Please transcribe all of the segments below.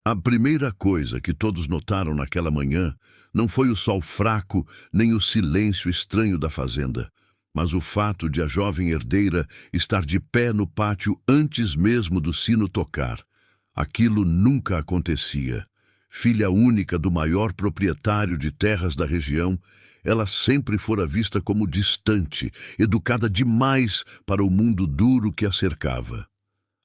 A primeira coisa que todos notaram naquela manhã não foi o sol fraco nem o silêncio estranho da fazenda, mas o fato de a jovem herdeira estar de pé no pátio antes mesmo do sino tocar. Aquilo nunca acontecia. Filha única do maior proprietário de terras da região, ela sempre fora vista como distante, educada demais para o mundo duro que a cercava.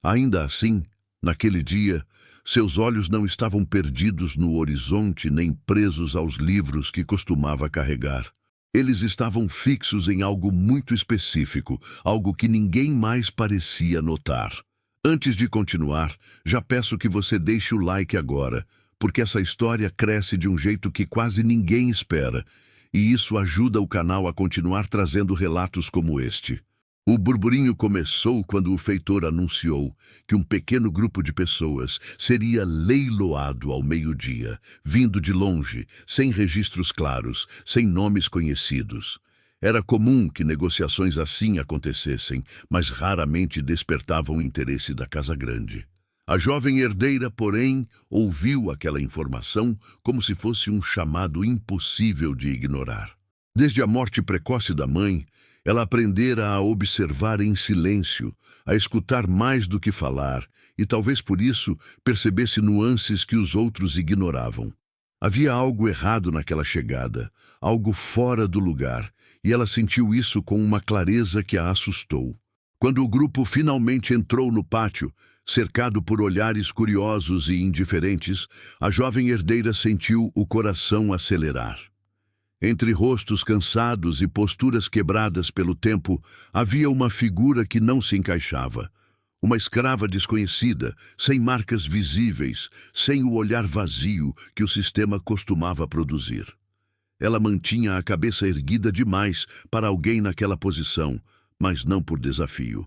Ainda assim, naquele dia, seus olhos não estavam perdidos no horizonte nem presos aos livros que costumava carregar. Eles estavam fixos em algo muito específico, algo que ninguém mais parecia notar. Antes de continuar, já peço que você deixe o like agora, porque essa história cresce de um jeito que quase ninguém espera, e isso ajuda o canal a continuar trazendo relatos como este. O burburinho começou quando o feitor anunciou que um pequeno grupo de pessoas seria leiloado ao meio-dia, vindo de longe, sem registros claros, sem nomes conhecidos. Era comum que negociações assim acontecessem, mas raramente despertavam o interesse da Casa Grande. A jovem herdeira, porém, ouviu aquela informação como se fosse um chamado impossível de ignorar. Desde a morte precoce da mãe, ela aprendera a observar em silêncio, a escutar mais do que falar, e talvez por isso percebesse nuances que os outros ignoravam. Havia algo errado naquela chegada, algo fora do lugar, e ela sentiu isso com uma clareza que a assustou. Quando o grupo finalmente entrou no pátio, cercado por olhares curiosos e indiferentes, a jovem herdeira sentiu o coração acelerar. Entre rostos cansados e posturas quebradas pelo tempo, havia uma figura que não se encaixava. Uma escrava desconhecida, sem marcas visíveis, sem o olhar vazio que o sistema costumava produzir. Ela mantinha a cabeça erguida demais para alguém naquela posição, mas não por desafio.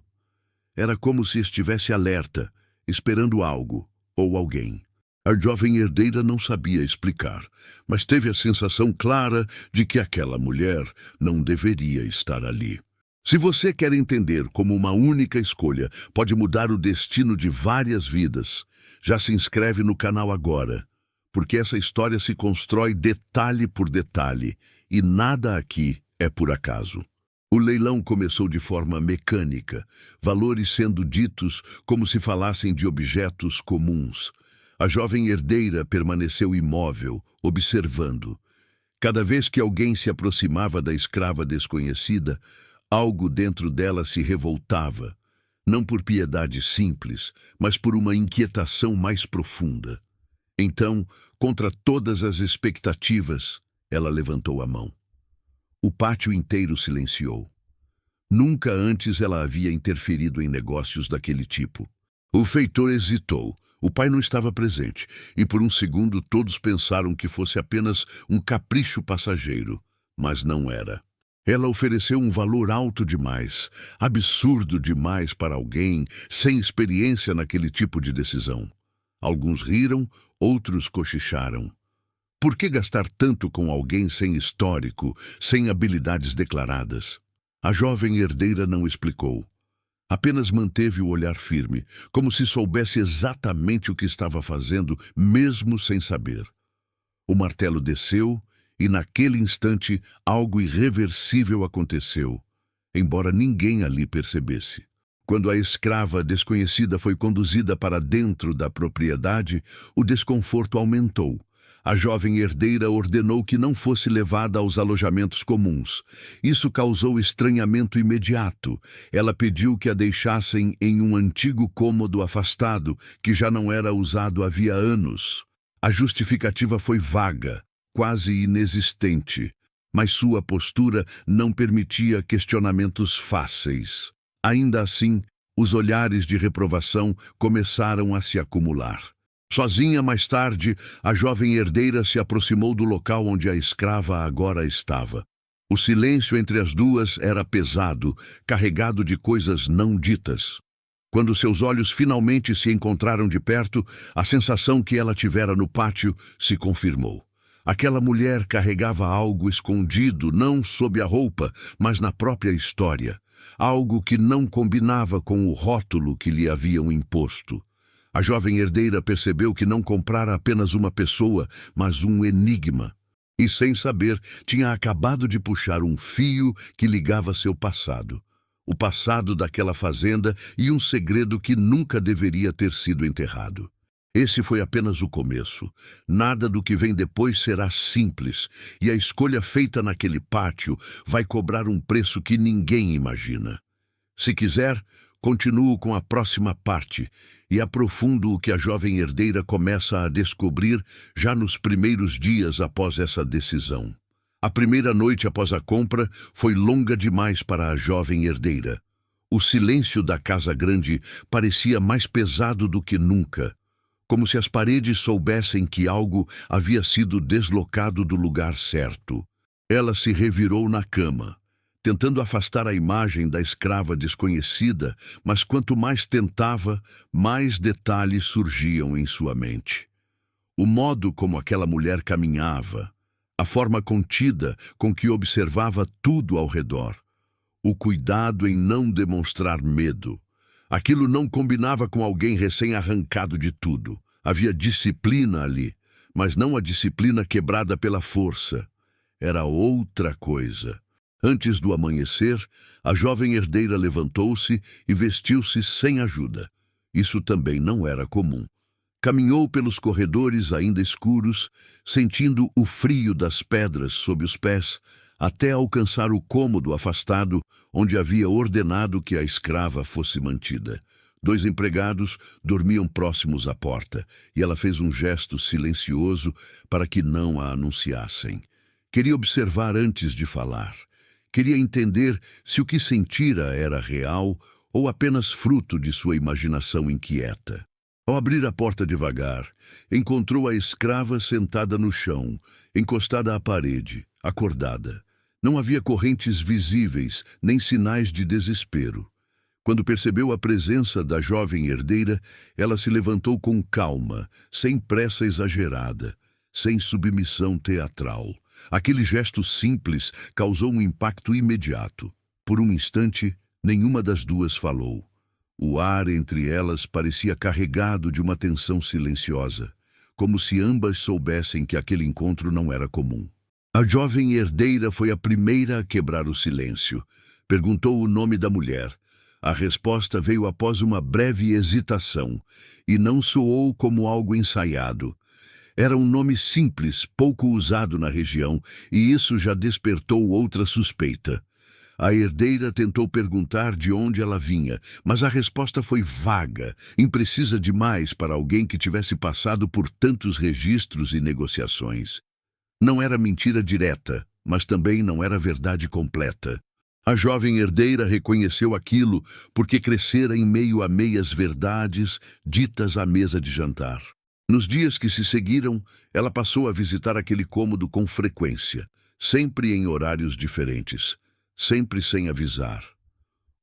Era como se estivesse alerta, esperando algo ou alguém. A jovem herdeira não sabia explicar, mas teve a sensação clara de que aquela mulher não deveria estar ali. Se você quer entender como uma única escolha pode mudar o destino de várias vidas, já se inscreve no canal agora, porque essa história se constrói detalhe por detalhe e nada aqui é por acaso. O leilão começou de forma mecânica, valores sendo ditos como se falassem de objetos comuns. A jovem herdeira permaneceu imóvel, observando. Cada vez que alguém se aproximava da escrava desconhecida, algo dentro dela se revoltava, não por piedade simples, mas por uma inquietação mais profunda. Então, contra todas as expectativas, ela levantou a mão. O pátio inteiro silenciou. Nunca antes ela havia interferido em negócios daquele tipo. O feitor hesitou. O pai não estava presente, e por um segundo todos pensaram que fosse apenas um capricho passageiro, mas não era. Ela ofereceu um valor alto demais, absurdo demais para alguém sem experiência naquele tipo de decisão. Alguns riram, outros cochicharam. Por que gastar tanto com alguém sem histórico, sem habilidades declaradas? A jovem herdeira não explicou. Apenas manteve o olhar firme, como se soubesse exatamente o que estava fazendo, mesmo sem saber. O martelo desceu e, naquele instante, algo irreversível aconteceu, embora ninguém ali percebesse. Quando a escrava desconhecida foi conduzida para dentro da propriedade, o desconforto aumentou. A jovem herdeira ordenou que não fosse levada aos alojamentos comuns. Isso causou estranhamento imediato. Ela pediu que a deixassem em um antigo cômodo afastado, que já não era usado havia anos. A justificativa foi vaga, quase inexistente, mas sua postura não permitia questionamentos fáceis. Ainda assim, os olhares de reprovação começaram a se acumular. Sozinha, mais tarde, a jovem herdeira se aproximou do local onde a escrava agora estava. O silêncio entre as duas era pesado, carregado de coisas não ditas. Quando seus olhos finalmente se encontraram de perto, a sensação que ela tivera no pátio se confirmou. Aquela mulher carregava algo escondido, não sob a roupa, mas na própria história. Algo que não combinava com o rótulo que lhe haviam imposto. A jovem herdeira percebeu que não comprara apenas uma pessoa, mas um enigma. E, sem saber, tinha acabado de puxar um fio que ligava seu passado. O passado daquela fazenda e um segredo que nunca deveria ter sido enterrado. Esse foi apenas o começo. Nada do que vem depois será simples, e a escolha feita naquele pátio vai cobrar um preço que ninguém imagina. Se quiser, continuo com a próxima parte e aprofundo o que a jovem herdeira começa a descobrir já nos primeiros dias após essa decisão. A primeira noite após a compra foi longa demais para a jovem herdeira. O silêncio da casa grande parecia mais pesado do que nunca, como se as paredes soubessem que algo havia sido deslocado do lugar certo. Ela se revirou na cama, tentando afastar a imagem da escrava desconhecida, mas quanto mais tentava, mais detalhes surgiam em sua mente. O modo como aquela mulher caminhava, a forma contida com que observava tudo ao redor, o cuidado em não demonstrar medo. Aquilo não combinava com alguém recém-arrancado de tudo. Havia disciplina ali, mas não a disciplina quebrada pela força. Era outra coisa. Antes do amanhecer, a jovem herdeira levantou-se e vestiu-se sem ajuda. Isso também não era comum. Caminhou pelos corredores ainda escuros, sentindo o frio das pedras sob os pés, até alcançar o cômodo afastado onde havia ordenado que a escrava fosse mantida. 2 empregados dormiam próximos à porta, e ela fez um gesto silencioso para que não a anunciassem. Queria observar antes de falar. Queria entender se o que sentira era real ou apenas fruto de sua imaginação inquieta. Ao abrir a porta devagar, encontrou a escrava sentada no chão, encostada à parede, acordada. Não havia correntes visíveis, nem sinais de desespero. Quando percebeu a presença da jovem herdeira, ela se levantou com calma, sem pressa exagerada, sem submissão teatral. Aquele gesto simples causou um impacto imediato. Por um instante, nenhuma das duas falou. O ar entre elas parecia carregado de uma tensão silenciosa, como se ambas soubessem que aquele encontro não era comum. A jovem herdeira foi a primeira a quebrar o silêncio. Perguntou o nome da mulher. A resposta veio após uma breve hesitação, e não soou como algo ensaiado. Era um nome simples, pouco usado na região, e isso já despertou outra suspeita. A herdeira tentou perguntar de onde ela vinha, mas a resposta foi vaga, imprecisa demais para alguém que tivesse passado por tantos registros e negociações. Não era mentira direta, mas também não era verdade completa. A jovem herdeira reconheceu aquilo porque crescera em meio a meias-verdades ditas à mesa de jantar. Nos dias que se seguiram, ela passou a visitar aquele cômodo com frequência, sempre em horários diferentes, sempre sem avisar.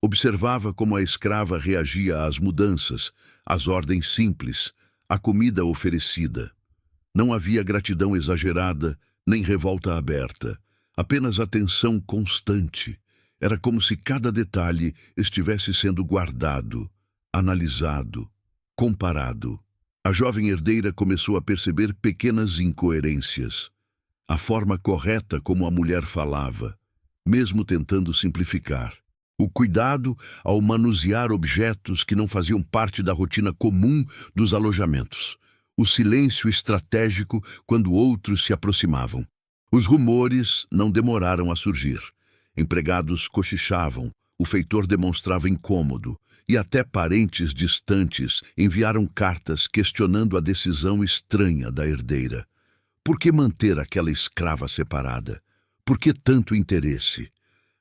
Observava como a escrava reagia às mudanças, às ordens simples, à comida oferecida. Não havia gratidão exagerada, nem revolta aberta, apenas atenção constante. Era como se cada detalhe estivesse sendo guardado, analisado, comparado. A jovem herdeira começou a perceber pequenas incoerências. A forma correta como a mulher falava, mesmo tentando simplificar. O cuidado ao manusear objetos que não faziam parte da rotina comum dos alojamentos. O silêncio estratégico quando outros se aproximavam. Os rumores não demoraram a surgir. Empregados cochichavam, o feitor demonstrava incômodo, e até parentes distantes enviaram cartas questionando a decisão estranha da herdeira. Por que manter aquela escrava separada? Por que tanto interesse?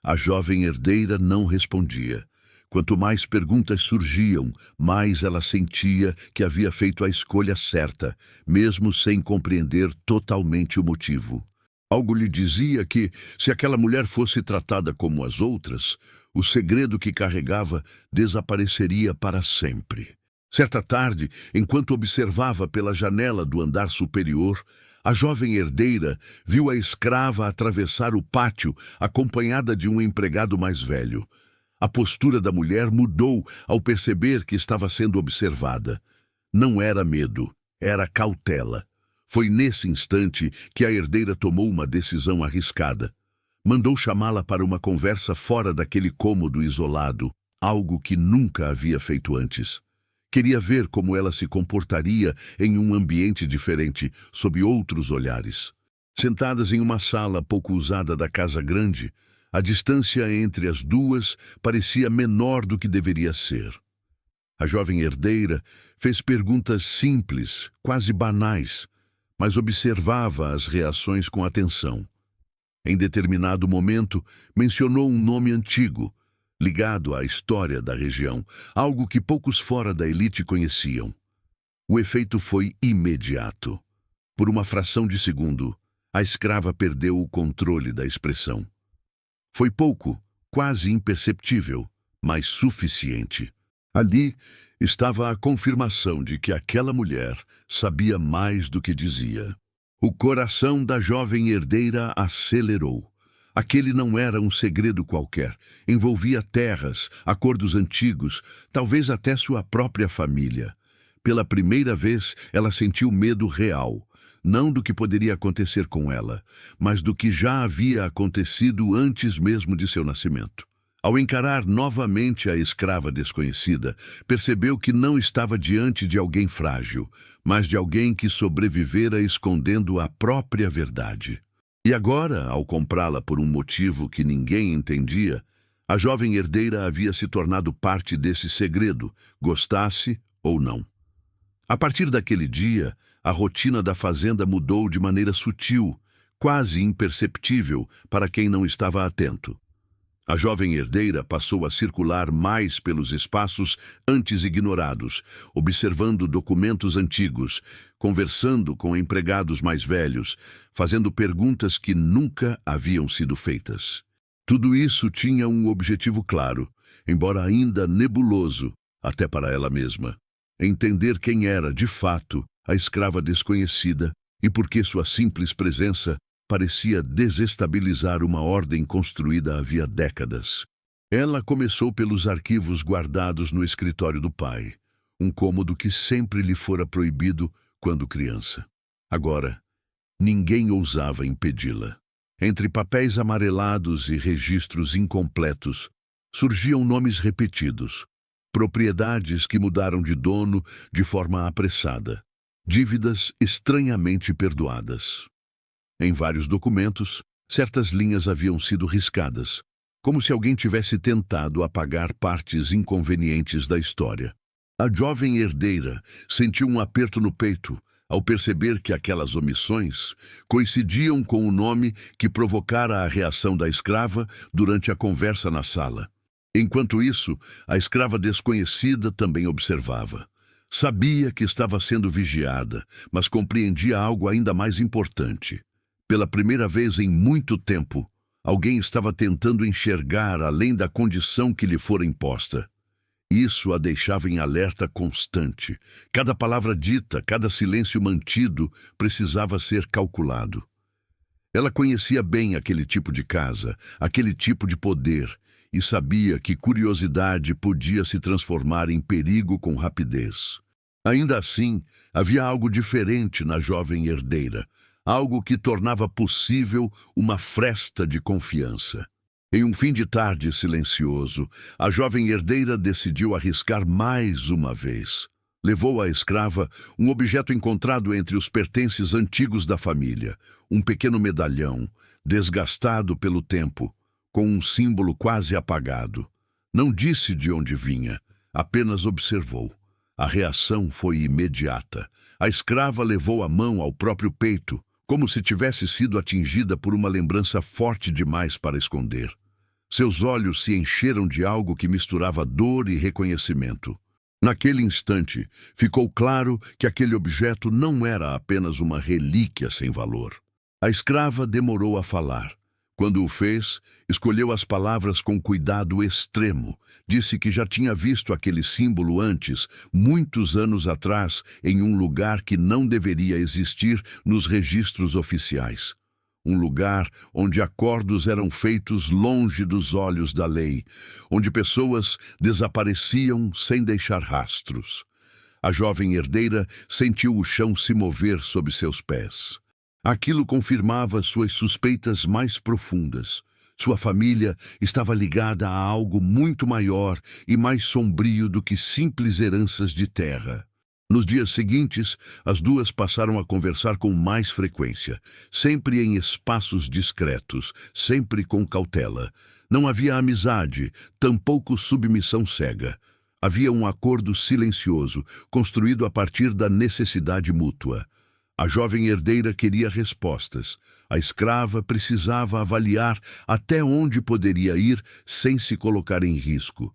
A jovem herdeira não respondia. Quanto mais perguntas surgiam, mais ela sentia que havia feito a escolha certa, mesmo sem compreender totalmente o motivo. Algo lhe dizia que, se aquela mulher fosse tratada como as outras, o segredo que carregava desapareceria para sempre. Certa tarde, enquanto observava pela janela do andar superior, a jovem herdeira viu a escrava atravessar o pátio acompanhada de um empregado mais velho. A postura da mulher mudou ao perceber que estava sendo observada. Não era medo, era cautela. Foi nesse instante que a herdeira tomou uma decisão arriscada. Mandou chamá-la para uma conversa fora daquele cômodo isolado, algo que nunca havia feito antes. Queria ver como ela se comportaria em um ambiente diferente, sob outros olhares. Sentadas em uma sala pouco usada da casa grande, a distância entre as duas parecia menor do que deveria ser. A jovem herdeira fez perguntas simples, quase banais, mas observava as reações com atenção. Em determinado momento, mencionou um nome antigo, ligado à história da região, algo que poucos fora da elite conheciam. O efeito foi imediato. Por uma fração de segundo, a escrava perdeu o controle da expressão. Foi pouco, quase imperceptível, mas suficiente. Ali estava a confirmação de que aquela mulher sabia mais do que dizia. O coração da jovem herdeira acelerou. Aquele não era um segredo qualquer. Envolvia terras, acordos antigos, talvez até sua própria família. Pela primeira vez, ela sentiu medo real. Não do que poderia acontecer com ela, mas do que já havia acontecido antes mesmo de seu nascimento. Ao encarar novamente a escrava desconhecida, percebeu que não estava diante de alguém frágil, mas de alguém que sobrevivera escondendo a própria verdade. E agora, ao comprá-la por um motivo que ninguém entendia, a jovem herdeira havia se tornado parte desse segredo, gostasse ou não. A partir daquele dia, a rotina da fazenda mudou de maneira sutil, quase imperceptível para quem não estava atento. A jovem herdeira passou a circular mais pelos espaços antes ignorados, observando documentos antigos, conversando com empregados mais velhos, fazendo perguntas que nunca haviam sido feitas. Tudo isso tinha um objetivo claro, embora ainda nebuloso, até para ela mesma: entender quem era, de fato, a escrava desconhecida e por que sua simples presença parecia desestabilizar uma ordem construída havia décadas. Ela começou pelos arquivos guardados no escritório do pai, um cômodo que sempre lhe fora proibido quando criança. Agora, ninguém ousava impedi-la. Entre papéis amarelados e registros incompletos, surgiam nomes repetidos, propriedades que mudaram de dono de forma apressada, dívidas estranhamente perdoadas. Em vários documentos, certas linhas haviam sido riscadas, como se alguém tivesse tentado apagar partes inconvenientes da história. A jovem herdeira sentiu um aperto no peito ao perceber que aquelas omissões coincidiam com o nome que provocara a reação da escrava durante a conversa na sala. Enquanto isso, a escrava desconhecida também observava. Sabia que estava sendo vigiada, mas compreendia algo ainda mais importante. Pela primeira vez em muito tempo, alguém estava tentando enxergar além da condição que lhe fora imposta. Isso a deixava em alerta constante. Cada palavra dita, cada silêncio mantido precisava ser calculado. Ela conhecia bem aquele tipo de casa, aquele tipo de poder, e sabia que curiosidade podia se transformar em perigo com rapidez. Ainda assim, havia algo diferente na jovem herdeira, algo que tornava possível uma fresta de confiança. Em um fim de tarde silencioso, a jovem herdeira decidiu arriscar mais uma vez. Levou à escrava um objeto encontrado entre os pertences antigos da família, um pequeno medalhão, desgastado pelo tempo, com um símbolo quase apagado. Não disse de onde vinha, apenas observou. A reação foi imediata. A escrava levou a mão ao próprio peito, como se tivesse sido atingida por uma lembrança forte demais para esconder. Seus olhos se encheram de algo que misturava dor e reconhecimento. Naquele instante, ficou claro que aquele objeto não era apenas uma relíquia sem valor. A escrava demorou a falar. Quando o fez, escolheu as palavras com cuidado extremo. Disse que já tinha visto aquele símbolo antes, muitos anos atrás, em um lugar que não deveria existir nos registros oficiais. Um lugar onde acordos eram feitos longe dos olhos da lei, onde pessoas desapareciam sem deixar rastros. A jovem herdeira sentiu o chão se mover sob seus pés. Aquilo confirmava suas suspeitas mais profundas. Sua família estava ligada a algo muito maior e mais sombrio do que simples heranças de terra. Nos dias seguintes, as duas passaram a conversar com mais frequência, sempre em espaços discretos, sempre com cautela. Não havia amizade, tampouco submissão cega. Havia um acordo silencioso, construído a partir da necessidade mútua. A jovem herdeira queria respostas. A escrava precisava avaliar até onde poderia ir sem se colocar em risco.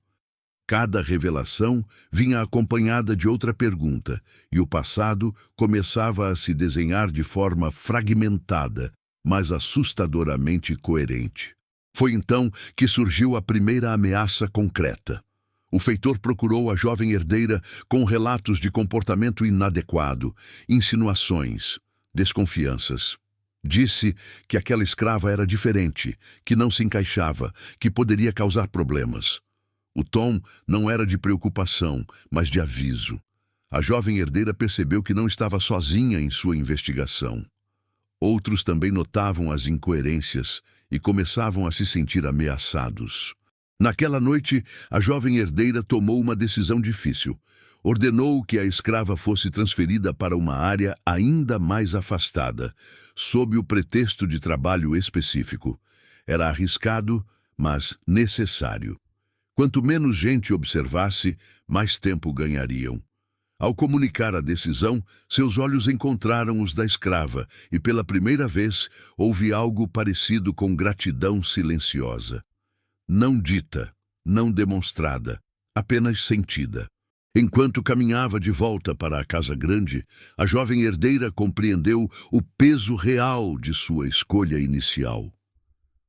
Cada revelação vinha acompanhada de outra pergunta, e o passado começava a se desenhar de forma fragmentada, mas assustadoramente coerente. Foi então que surgiu a primeira ameaça concreta. O feitor procurou a jovem herdeira com relatos de comportamento inadequado, insinuações, desconfianças. Disse que aquela escrava era diferente, que não se encaixava, que poderia causar problemas. O tom não era de preocupação, mas de aviso. A jovem herdeira percebeu que não estava sozinha em sua investigação. Outros também notavam as incoerências e começavam a se sentir ameaçados. Naquela noite, a jovem herdeira tomou uma decisão difícil. Ordenou que a escrava fosse transferida para uma área ainda mais afastada, sob o pretexto de trabalho específico. Era arriscado, mas necessário. Quanto menos gente observasse, mais tempo ganhariam. Ao comunicar a decisão, seus olhos encontraram os da escrava e, pela primeira vez, houve algo parecido com gratidão silenciosa. Não dita, não demonstrada, apenas sentida. Enquanto caminhava de volta para a casa grande, a jovem herdeira compreendeu o peso real de sua escolha inicial.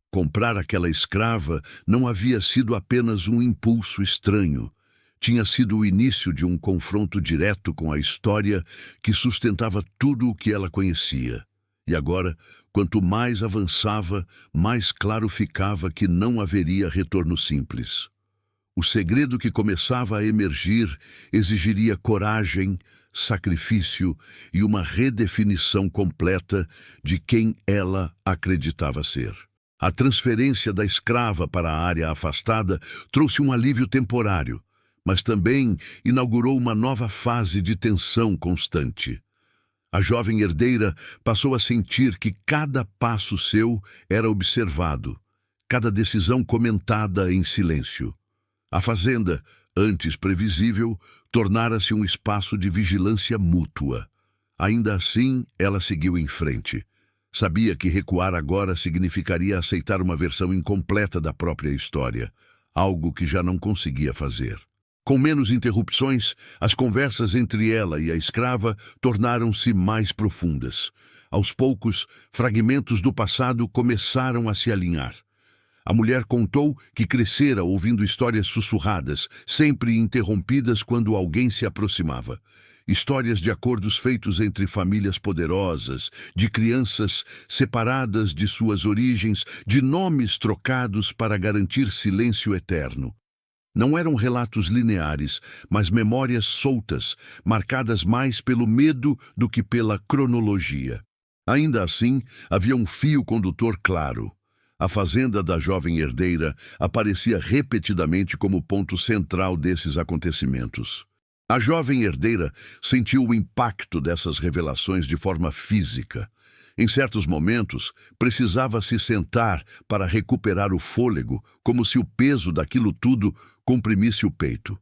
Comprar aquela escrava não havia sido apenas um impulso estranho. Tinha sido o início de um confronto direto com a história que sustentava tudo o que ela conhecia. E agora, quanto mais avançava, mais claro ficava que não haveria retorno simples. O segredo que começava a emergir exigiria coragem, sacrifício e uma redefinição completa de quem ela acreditava ser. A transferência da escrava para a área afastada trouxe um alívio temporário, mas também inaugurou uma nova fase de tensão constante. A jovem herdeira passou a sentir que cada passo seu era observado, cada decisão comentada em silêncio. A fazenda, antes previsível, tornara-se um espaço de vigilância mútua. Ainda assim, ela seguiu em frente. Sabia que recuar agora significaria aceitar uma versão incompleta da própria história, algo que já não conseguia fazer. Com menos interrupções, as conversas entre ela e a escrava tornaram-se mais profundas. Aos poucos, fragmentos do passado começaram a se alinhar. A mulher contou que crescera ouvindo histórias sussurradas, sempre interrompidas quando alguém se aproximava. Histórias de acordos feitos entre famílias poderosas, de crianças separadas de suas origens, de nomes trocados para garantir silêncio eterno. Não eram relatos lineares, mas memórias soltas, marcadas mais pelo medo do que pela cronologia. Ainda assim, havia um fio condutor claro. A fazenda da jovem herdeira aparecia repetidamente como ponto central desses acontecimentos. A jovem herdeira sentiu o impacto dessas revelações de forma física. Em certos momentos, precisava se sentar para recuperar o fôlego, como se o peso daquilo tudo comprimisse o peito.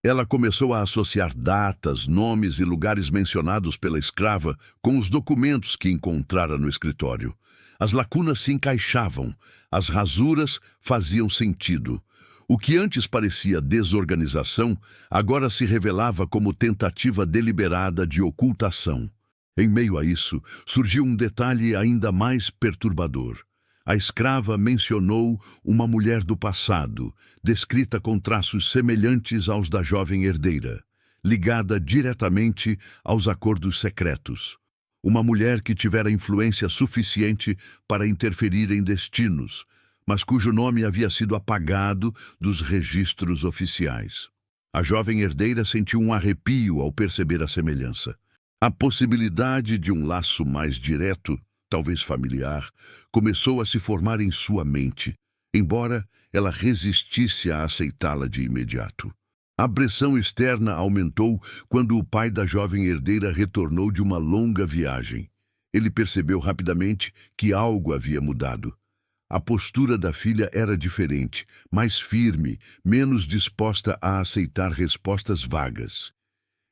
Ela começou a associar datas, nomes e lugares mencionados pela escrava com os documentos que encontrara no escritório. As lacunas se encaixavam, as rasuras faziam sentido. O que antes parecia desorganização, agora se revelava como tentativa deliberada de ocultação. Em meio a isso, surgiu um detalhe ainda mais perturbador. A escrava mencionou uma mulher do passado, descrita com traços semelhantes aos da jovem herdeira, ligada diretamente aos acordos secretos. Uma mulher que tivera influência suficiente para interferir em destinos, mas cujo nome havia sido apagado dos registros oficiais. A jovem herdeira sentiu um arrepio ao perceber a semelhança. A possibilidade de um laço mais direto, talvez familiar, começou a se formar em sua mente, embora ela resistisse a aceitá-la de imediato. A pressão externa aumentou quando o pai da jovem herdeira retornou de uma longa viagem. Ele percebeu rapidamente que algo havia mudado. A postura da filha era diferente, mais firme, menos disposta a aceitar respostas vagas.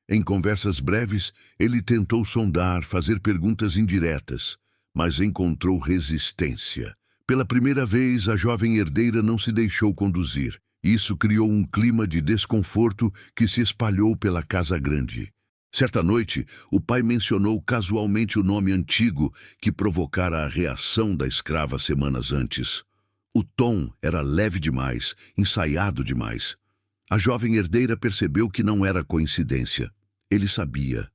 Em conversas breves, ele tentou sondar, fazer perguntas indiretas, mas encontrou resistência. Pela primeira vez, a jovem herdeira não se deixou conduzir. Isso criou um clima de desconforto que se espalhou pela casa grande. Certa noite, o pai mencionou casualmente o nome antigo que provocara a reação da escrava semanas antes. O tom era leve demais, ensaiado demais. A jovem herdeira percebeu que não era coincidência. Ele sabia.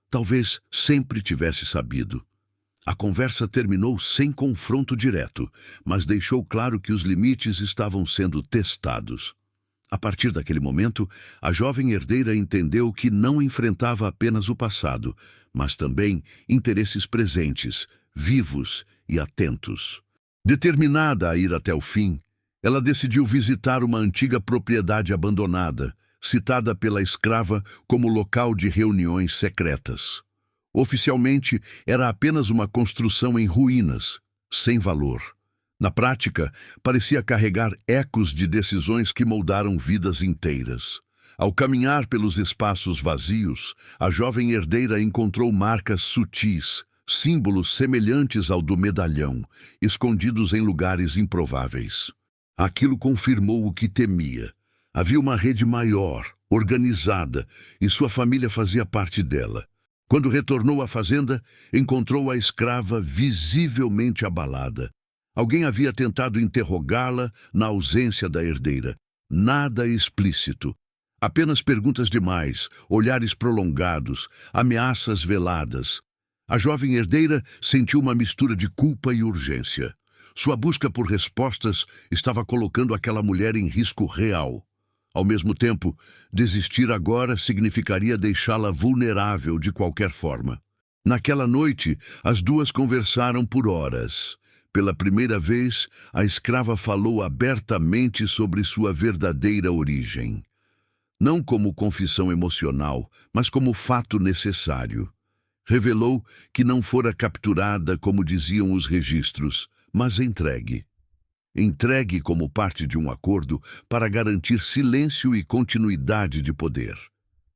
Talvez sempre tivesse sabido. A conversa terminou sem confronto direto, mas deixou claro que os limites estavam sendo testados. A partir daquele momento, a jovem herdeira entendeu que não enfrentava apenas o passado, mas também interesses presentes, vivos e atentos. Determinada a ir até o fim, ela decidiu visitar uma antiga propriedade abandonada, citada pela escrava como local de reuniões secretas. Oficialmente, era apenas uma construção em ruínas, sem valor. Na prática, parecia carregar ecos de decisões que moldaram vidas inteiras. Ao caminhar pelos espaços vazios, a jovem herdeira encontrou marcas sutis, símbolos semelhantes ao do medalhão, escondidos em lugares improváveis. Aquilo confirmou o que temia. Havia uma rede maior, organizada, e sua família fazia parte dela. Quando retornou à fazenda, encontrou a escrava visivelmente abalada. Alguém havia tentado interrogá-la na ausência da herdeira. Nada explícito. Apenas perguntas demais, olhares prolongados, ameaças veladas. A jovem herdeira sentiu uma mistura de culpa e urgência. Sua busca por respostas estava colocando aquela mulher em risco real. Ao mesmo tempo, desistir agora significaria deixá-la vulnerável de qualquer forma. Naquela noite, as duas conversaram por horas. Pela primeira vez, a escrava falou abertamente sobre sua verdadeira origem. Não como confissão emocional, mas como fato necessário. Revelou que não fora capturada como diziam os registros, mas entregue. Entregue como parte de um acordo para garantir silêncio e continuidade de poder.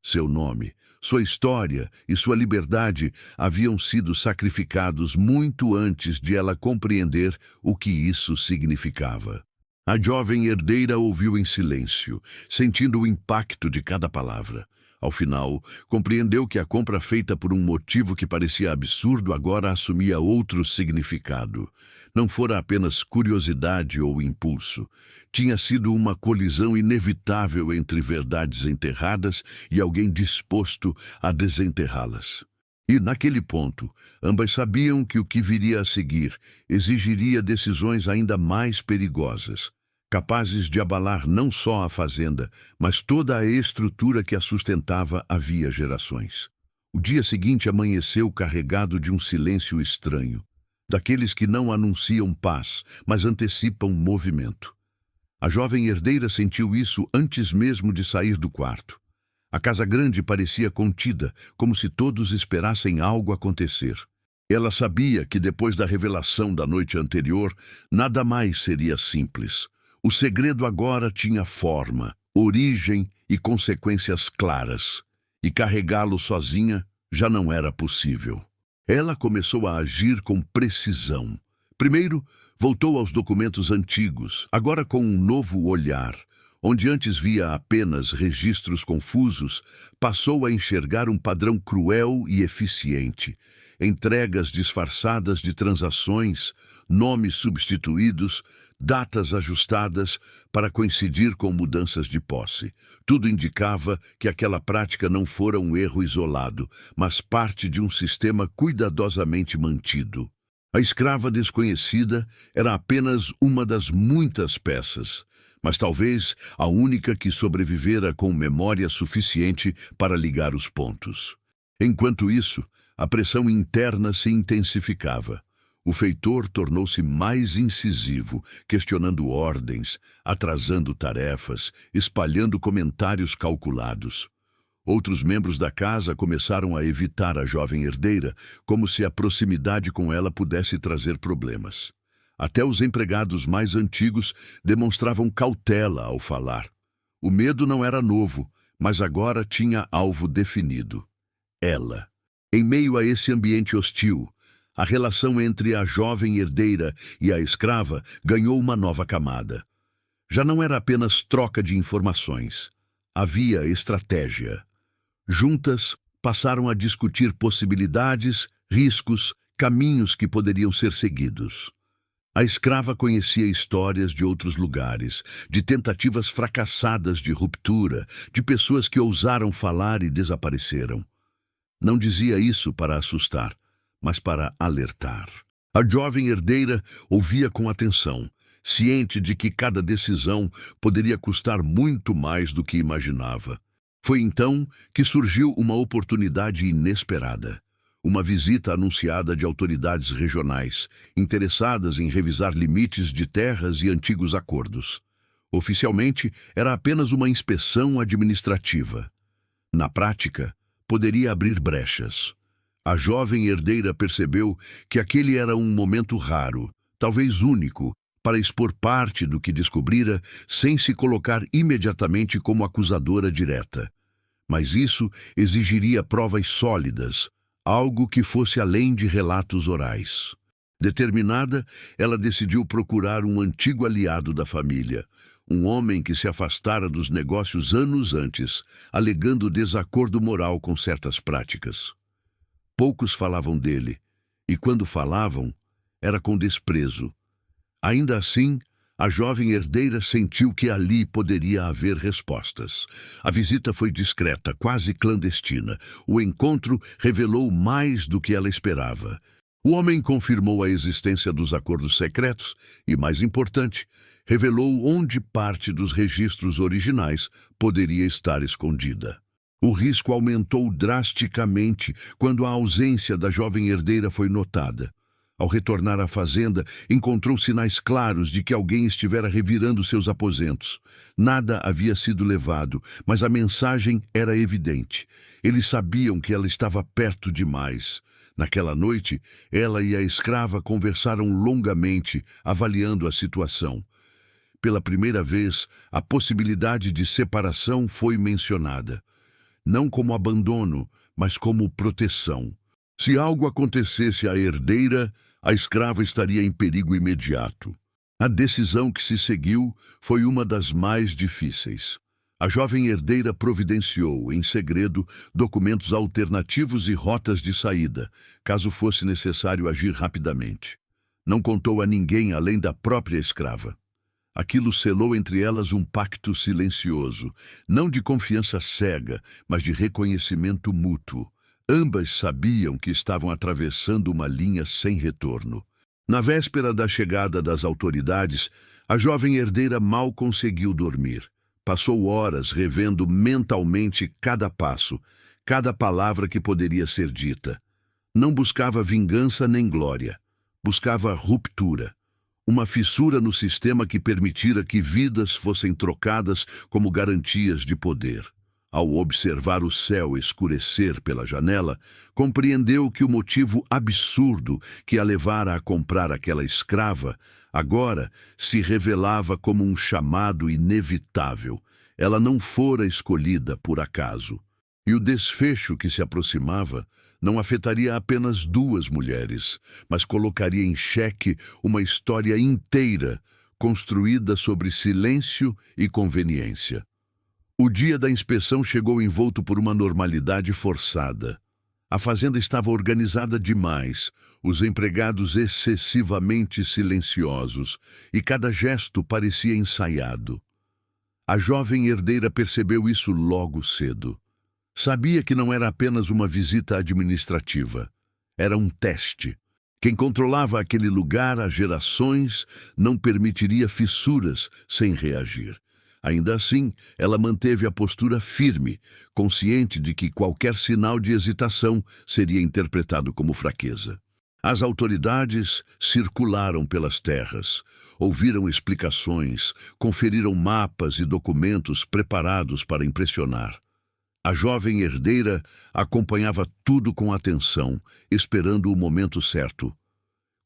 Seu nome, sua história e sua liberdade haviam sido sacrificados muito antes de ela compreender o que isso significava. A jovem herdeira ouviu em silêncio, sentindo o impacto de cada palavra. Ao final, compreendeu que a compra feita por um motivo que parecia absurdo agora assumia outro significado. Não fora apenas curiosidade ou impulso. Tinha sido uma colisão inevitável entre verdades enterradas e alguém disposto a desenterrá-las. E, naquele ponto, ambas sabiam que o que viria a seguir exigiria decisões ainda mais perigosas, capazes de abalar não só a fazenda, mas toda a estrutura que a sustentava havia gerações. O dia seguinte amanheceu carregado de um silêncio estranho, daqueles que não anunciam paz, mas antecipam movimento. A jovem herdeira sentiu isso antes mesmo de sair do quarto. A casa grande parecia contida, como se todos esperassem algo acontecer. Ela sabia que depois da revelação da noite anterior, nada mais seria simples. O segredo agora tinha forma, origem e consequências claras, e carregá-lo sozinha já não era possível. Ela começou a agir com precisão. Primeiro, voltou aos documentos antigos, agora com um novo olhar. Onde antes via apenas registros confusos, passou a enxergar um padrão cruel e eficiente. Entregas disfarçadas de transações, nomes substituídos, datas ajustadas para coincidir com mudanças de posse. Tudo indicava que aquela prática não fora um erro isolado, mas parte de um sistema cuidadosamente mantido. A escrava desconhecida era apenas uma das muitas peças, mas talvez a única que sobrevivera com memória suficiente para ligar os pontos. Enquanto isso, a pressão interna se intensificava. O feitor tornou-se mais incisivo, questionando ordens, atrasando tarefas, espalhando comentários calculados. Outros membros da casa começaram a evitar a jovem herdeira, como se a proximidade com ela pudesse trazer problemas. Até os empregados mais antigos demonstravam cautela ao falar. O medo não era novo, mas agora tinha alvo definido. Ela. Em meio a esse ambiente hostil, a relação entre a jovem herdeira e a escrava ganhou uma nova camada. Já não era apenas troca de informações. Havia estratégia. Juntas, passaram a discutir possibilidades, riscos, caminhos que poderiam ser seguidos. A escrava conhecia histórias de outros lugares, de tentativas fracassadas de ruptura, de pessoas que ousaram falar e desapareceram. Não dizia isso para assustar, mas para alertar. A jovem herdeira ouvia com atenção, ciente de que cada decisão poderia custar muito mais do que imaginava. Foi então que surgiu uma oportunidade inesperada. Uma visita anunciada de autoridades regionais, interessadas em revisar limites de terras e antigos acordos. Oficialmente, era apenas uma inspeção administrativa. Na prática, poderia abrir brechas. A jovem herdeira percebeu que aquele era um momento raro, talvez único, para expor parte do que descobrira sem se colocar imediatamente como acusadora direta. Mas isso exigiria provas sólidas, algo que fosse além de relatos orais. Determinada, ela decidiu procurar um antigo aliado da família, um homem que se afastara dos negócios anos antes, alegando desacordo moral com certas práticas. Poucos falavam dele, e quando falavam, era com desprezo. Ainda assim, a jovem herdeira sentiu que ali poderia haver respostas. A visita foi discreta, quase clandestina. O encontro revelou mais do que ela esperava. O homem confirmou a existência dos acordos secretos e, mais importante, revelou onde parte dos registros originais poderia estar escondida. O risco aumentou drasticamente quando a ausência da jovem herdeira foi notada. Ao retornar à fazenda, encontrou sinais claros de que alguém estivera revirando seus aposentos. Nada havia sido levado, mas a mensagem era evidente. Eles sabiam que ela estava perto demais. Naquela noite, ela e a escrava conversaram longamente, avaliando a situação. Pela primeira vez, a possibilidade de separação foi mencionada. Não como abandono, mas como proteção. Se algo acontecesse à herdeira, a escrava estaria em perigo imediato. A decisão que se seguiu foi uma das mais difíceis. A jovem herdeira providenciou, em segredo, documentos alternativos e rotas de saída, caso fosse necessário agir rapidamente. Não contou a ninguém além da própria escrava. Aquilo selou entre elas um pacto silencioso, não de confiança cega, mas de reconhecimento mútuo. Ambas sabiam que estavam atravessando uma linha sem retorno. Na véspera da chegada das autoridades, a jovem herdeira mal conseguiu dormir. Passou horas revendo mentalmente cada passo, cada palavra que poderia ser dita. Não buscava vingança nem glória. Buscava ruptura. Uma fissura no sistema que permitira que vidas fossem trocadas como garantias de poder. Ao observar o céu escurecer pela janela, compreendeu que o motivo absurdo que a levara a comprar aquela escrava agora se revelava como um chamado inevitável. Ela não fora escolhida por acaso. E o desfecho que se aproximava não afetaria apenas duas mulheres, mas colocaria em xeque uma história inteira construída sobre silêncio e conveniência. O dia da inspeção chegou envolto por uma normalidade forçada. A fazenda estava organizada demais, os empregados excessivamente silenciosos, e cada gesto parecia ensaiado. A jovem herdeira percebeu isso logo cedo. Sabia que não era apenas uma visita administrativa. Era um teste. Quem controlava aquele lugar há gerações não permitiria fissuras sem reagir. Ainda assim, ela manteve a postura firme, consciente de que qualquer sinal de hesitação seria interpretado como fraqueza. As autoridades circularam pelas terras, ouviram explicações, conferiram mapas e documentos preparados para impressionar. A jovem herdeira acompanhava tudo com atenção, esperando o momento certo.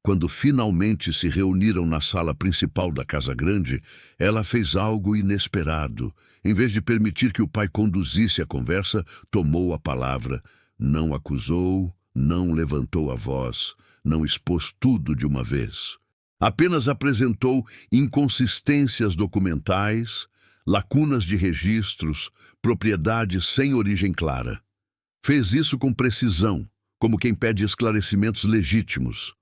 Quando finalmente se reuniram na sala principal da Casa Grande, ela fez algo inesperado. Em vez de permitir que o pai conduzisse a conversa, tomou a palavra. Não acusou, não levantou a voz, não expôs tudo de uma vez. Apenas apresentou inconsistências documentais, lacunas de registros, propriedades sem origem clara. Fez isso com precisão, como quem pede esclarecimentos legítimos.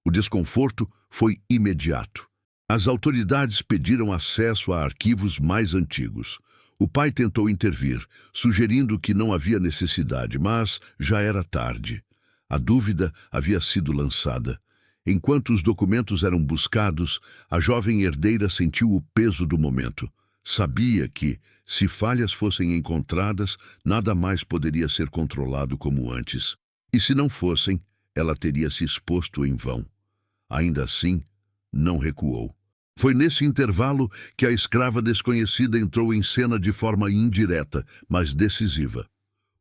O desconforto foi imediato. As autoridades pediram acesso a arquivos mais antigos. O pai tentou intervir, sugerindo que não havia necessidade, mas já era tarde. A dúvida havia sido lançada. Enquanto os documentos eram buscados, a jovem herdeira sentiu o peso do momento. Sabia que, se falhas fossem encontradas, nada mais poderia ser controlado como antes. E se não fossem, ela teria se exposto em vão. Ainda assim, não recuou. Foi nesse intervalo que a escrava desconhecida entrou em cena de forma indireta, mas decisiva.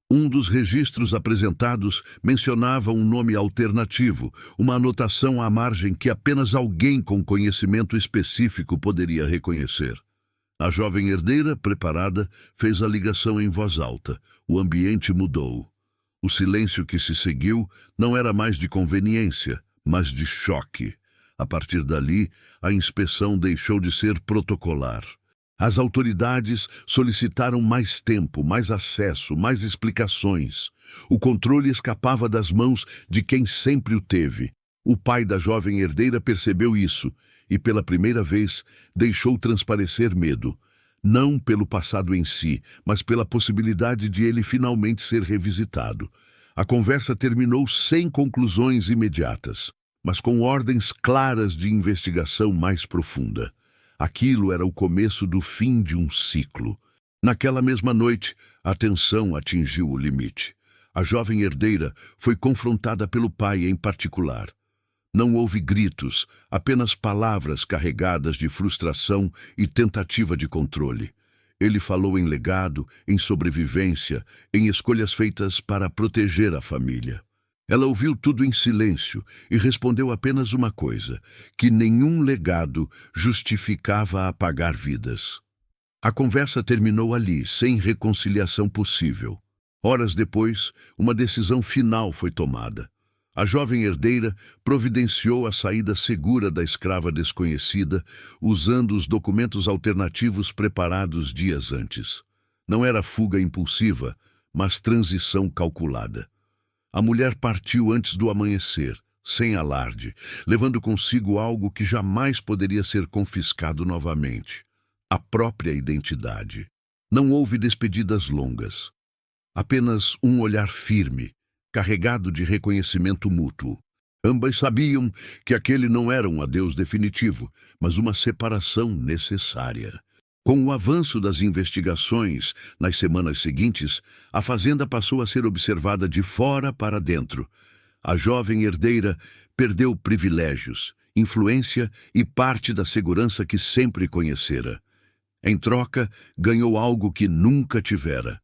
Um dos registros apresentados mencionava um nome alternativo, uma anotação à margem que apenas alguém com conhecimento específico poderia reconhecer. A jovem herdeira, preparada, fez a ligação em voz alta. O ambiente mudou. O silêncio que se seguiu não era mais de conveniência, mas de choque. A partir dali, a inspeção deixou de ser protocolar. As autoridades solicitaram mais tempo, mais acesso, mais explicações. O controle escapava das mãos de quem sempre o teve. O pai da jovem herdeira percebeu isso e, pela primeira vez, deixou transparecer medo. Não pelo passado em si, mas pela possibilidade de ele finalmente ser revisitado. A conversa terminou sem conclusões imediatas, mas com ordens claras de investigação mais profunda. Aquilo era o começo do fim de um ciclo. Naquela mesma noite, a tensão atingiu o limite. A jovem herdeira foi confrontada pelo pai em particular. Não houve gritos, apenas palavras carregadas de frustração e tentativa de controle. Ele falou em legado, em sobrevivência, em escolhas feitas para proteger a família. Ela ouviu tudo em silêncio e respondeu apenas uma coisa, que nenhum legado justificava apagar vidas. A conversa terminou ali, sem reconciliação possível. Horas depois, uma decisão final foi tomada. A jovem herdeira providenciou a saída segura da escrava desconhecida, usando os documentos alternativos preparados dias antes. Não era fuga impulsiva, mas transição calculada. A mulher partiu antes do amanhecer, sem alarde, levando consigo algo que jamais poderia ser confiscado novamente: a própria identidade. Não houve despedidas longas. Apenas um olhar firme, carregado de reconhecimento mútuo. Ambas sabiam que aquele não era um adeus definitivo, mas uma separação necessária. Com o avanço das investigações nas semanas seguintes, a fazenda passou a ser observada de fora para dentro. A jovem herdeira perdeu privilégios, influência e parte da segurança que sempre conhecera. Em troca, ganhou algo que nunca tivera: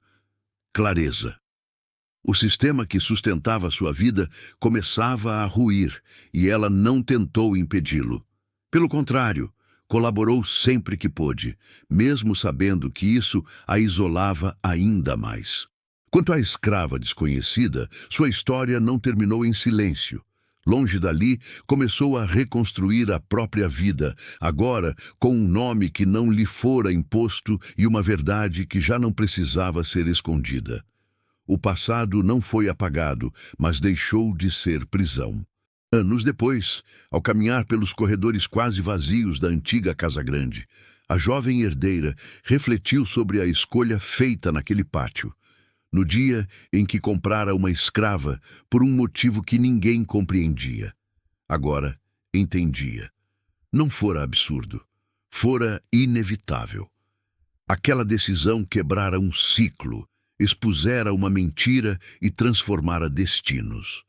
clareza. O sistema que sustentava sua vida começava a ruir e ela não tentou impedi-lo. Pelo contrário, colaborou sempre que pôde, mesmo sabendo que isso a isolava ainda mais. Quanto à escrava desconhecida, sua história não terminou em silêncio. Longe dali, começou a reconstruir a própria vida, agora com um nome que não lhe fora imposto e uma verdade que já não precisava ser escondida. O passado não foi apagado, mas deixou de ser prisão. Anos depois, ao caminhar pelos corredores quase vazios da antiga Casa Grande, a jovem herdeira refletiu sobre a escolha feita naquele pátio, no dia em que comprara uma escrava por um motivo que ninguém compreendia. Agora, entendia. Não fora absurdo. Fora inevitável. Aquela decisão quebrara um ciclo, expusera uma mentira e transformara destinos.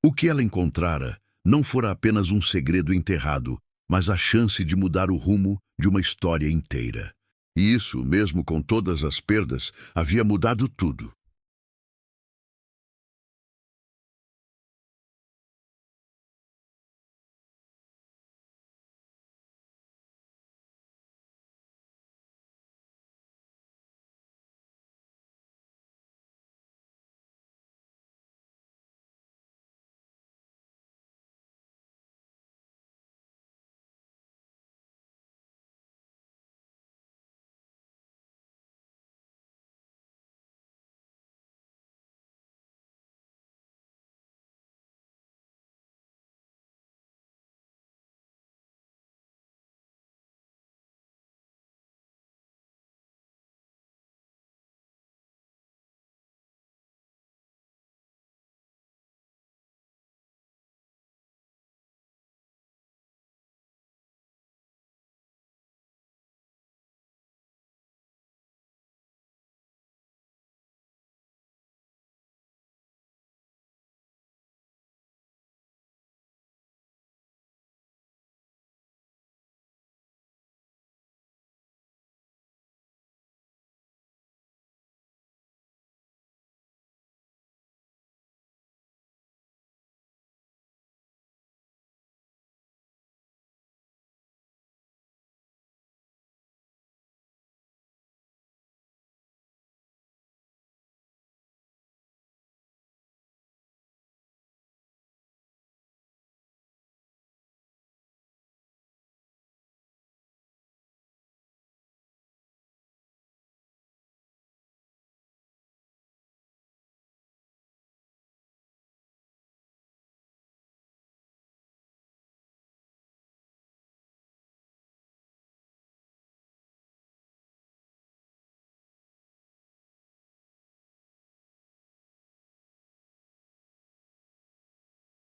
O que ela encontrara não fora apenas um segredo enterrado, mas a chance de mudar o rumo de uma história inteira. E isso, mesmo com todas as perdas, havia mudado tudo.